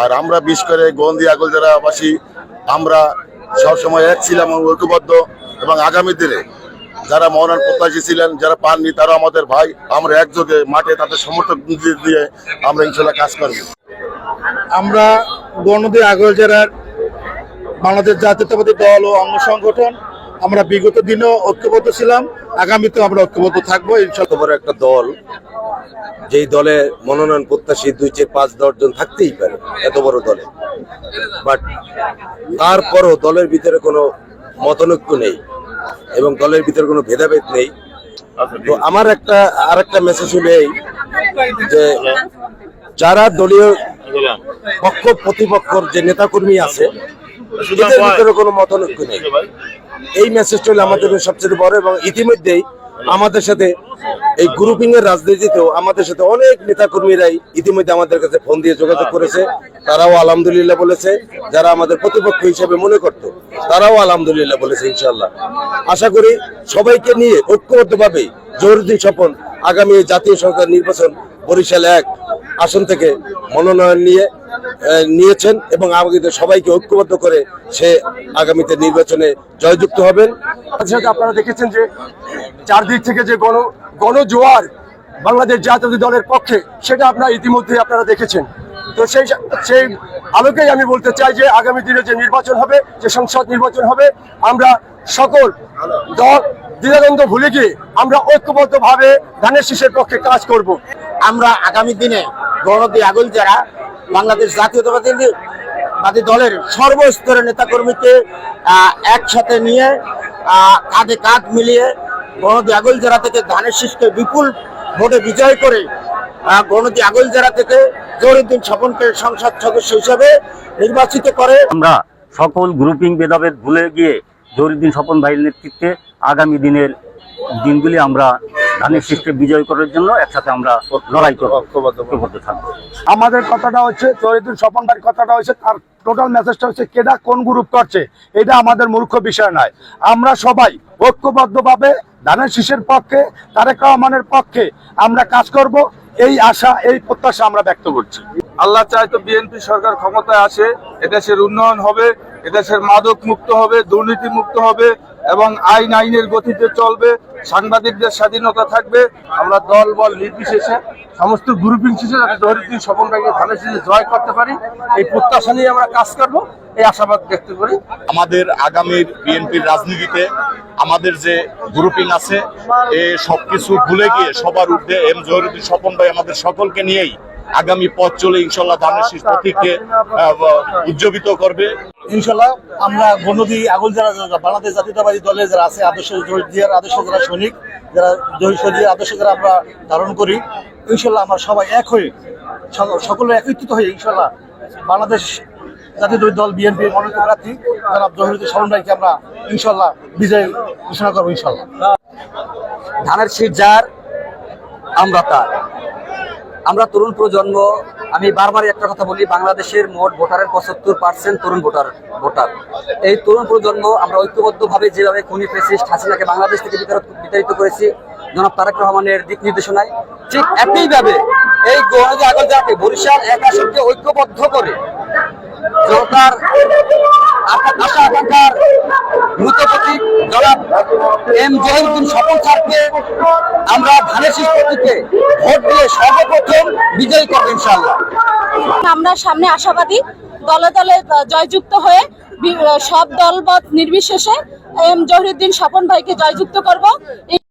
আর আমরা বিশেষ করে গন্ডি আগলঝাড়াবাসী আমরা সবসময় এক ছিলাম ঐক্যবদ্ধ, এবং আগামী দিনে যারা মনোনয়ন প্রত্যাশী ছিলেন, যারা পাননি, তারা আমাদের ভাই। আমরা একযোগে মাঠে তাদের সমর্থন দিয়ে আমরা ইনশাল্লাহ কাজ করব। আমরা গণদি আগলঝাড়ার বাংলাদেশ জাতীয়তাবাদী দল ও অঙ্গ সংগঠন আমরা বিগত দিনেও ঐক্যবদ্ধ ছিলাম, আগামীতেও আমরা ঐক্যবদ্ধ থাকবো ইনশাআল্লাহ। বড় একটা দল, যেই দলে মনোনয়ন প্রত্যাশী 2, 4, 5, 10 জন থাকতেই পারে এত বড় দলে, বাট তারপরও দলের ভিতরে কোনো মতনৈক্য নেই এবং দলের ভিতরে কোনো ভেদাভেদ নেই। তো আমার আরেকটা মেসেজ হলো এই যে যারা দলীয় পক্ষ প্রতিপক্ষর যে নেতাকর্মী আছে এদের ভিতরে কোনো মতনৈক্য নেই, এই মেসেজটা হলো আমাদের সবচেয়ে বড়। এবং ইতিমধ্যেই আমাদের সাথে এই গ্রুপিং এর রাজনীতিতেও আমাদের সাথে অনেক নেতা কর্মীরাই ইতিমধ্যে আমাদের কাছে ফোন দিয়ে যোগাযোগ করেছে, তারাও আলহামদুলিল্লাহ বলেছে। যারা আমাদের প্রতিপক্ষ হিসেবে মনে করতো তারাও আলহামদুলিল্লাহ বলেছে। ইনশাআল্লাহ আশা করি সবাইকে নিয়ে ঐক্যবদ্ধভাবে জহিরুদ্দিন স্বপন আগামী জাতীয় সংসদ নির্বাচন বরিশাল 1 আসন থেকে মনোনয়ন নিয়েছেন এবং আমাদের সবাইকে ঐক্যবদ্ধ করে সে আগামীতে নির্বাচনে জয়যুক্ত হবেন। আপনারা দেখেছেন যে চারদিক থেকে যে গণজোয়ার বাংলাদেশ জাতীয় দলের পক্ষে, সেটা আপনারা ইতিমধ্যে আপনারা দেখেছেন। তো সেই আলোকেই আমি বলতে চাই যে আগামী দিনে যে নির্বাচন হবে, যে সংসদ নির্বাচন হবে, আমরা সকল দল দ্বিধাদ্বন্দ্ব ভুলে গিয়ে আমরা ঐক্যবদ্ধভাবে ধানের শীষের পক্ষে কাজ করব। আমরা আগামী দিনে গণদি আগলঝাড়া বাংলাদেশ জাতীয়তাবাদী দলের সর্বস্তরের নেতাকর্মীকে একসাথে নিয়ে কাঁধে কাঁধ মিলিয়ে গণদি আগলঝাড়া থেকে ধানের শীষকে বিপুল ভোটে বিজয় করে গণদি আগলঝাড়া থেকে জহিরুদ্দিন স্বপনকে সংসদ সদস্য হিসেবে নির্বাচিত করে আমরা সকল গ্রুপিং ভেদাভেদ ভুলে গিয়ে জহিরুদ্দিন স্বপন ভাইয়ের নেতৃত্বে আগামী দিনগুলি আমরা ধানের শীষকে বিজয় করার জন্য একসাথে আমরা লড়াই করব, ঐক্যবদ্ধ থাকবো। আমাদের কথাটা হচ্ছে জহিরুদ্দিন স্বপন ভাইয়ের কথাটা হচ্ছে, তার টোটাল মেসেজটা হচ্ছে কেডা কোন গ্রুপ করছে এটা আমাদের মুখ্য বিষয় নয়। আমরা সবাই ঐক্যবদ্ধভাবে ধানের শীষের পক্ষে, তারেক রহমানের পক্ষে আমরা কাজ করব, এই আশা এই প্রত্যাশা আমরা ব্যক্ত করছি। আল্লাহ চায় তো বিএনপি সরকার ক্ষমতায় আসে, এদেশের উন্নয়ন হবে, এদেশের মাদক মুক্ত হবে, দুর্নীতি মুক্ত হবে এবং আইনের গতিতে চলবে, সাংবাদিকদের স্বাধীনতা থাকবে। আমরা দল বল নির্বিশেষে সমস্ত গ্রুপিং শেষে যাতে জহিরুদ্দিন স্বপন ভাইকে ধানের শীষে জয় করতে পারি, এই প্রত্যাশা নিয়ে আমরা কাজ করব, এই আশাবাদ ব্যক্ত করি। আমাদের আগামীর বিএনপির রাজনীতিতে আমাদের যে গ্রুপিং আছে সবকিছু ভুলে গিয়ে সবার ঊর্ধ্বে জহিরুদ্দিন স্বপন ভাই আমাদের সকলকে নিয়েই আগামী পথ চলে ইনশাল্লাহ ধানের শীষ প্রতীককে উজ্জীবিত করবে। ইনশাল্লাহ আমরা গণদি আগলঝাড়া বাংলাদেশ জাতীয়তাবাদী দলের যারা আছে আদর্শ যারা সৈনিক, যারা শহীদের আদর্শ যারা আমরা ধারণ করি, ইনশাল্লাহ আমরা সবাই এক হয়ে সকলে একত্রিত হয়ে ইনশাল্লাহ বাংলাদেশ জাতীয় দল বিএনপির মনোনীত প্রার্থী জনাব জহিরুদ্দিন স্বপন ভাইকে আমরা ইনশাল্লাহ বিজয় ঘোষণা করবো ইনশাল্লাহ। ধানের শীষ যার আমরা তার। আমরা তরুণ প্রজন্ম, আমি বারবার একটা কথা বলি, বাংলাদেশের মোট ভোটারের 75% তরুণ ভোটার। এই তরুণ প্রজন্ম আমরা ঐক্যবদ্ধভাবে যেভাবে খুনি ফ্যাসিস্ট হাসিনাকে বাংলাদেশ থেকে বিতাড়িত করেছি জনাব তারেক রহমানের দিক নির্দেশনায়, ঠিক একইভাবে এই গণদি আগলঝাড়াকে বরিশাল 1 আসনকে ঐক্যবদ্ধ করে জনতার আশা আকাঙ্ক্ষার মূত প্রতীক জনাব জহিরুদ্দিন স্বপন স্যারকে আমরা ধানের শীষ প্রতীকে ভোট দিয়ে সর্বপ্রথম বিজয়ী করব ইনশাআল্লাহ। আমরা সামনে আশাবাদী, দলে দলে জয়যুক্ত হয়ে সব দলমত নির্বিশেষে জহিরুদ্দিন স্বপন ভাইকে জয়যুক্ত করব।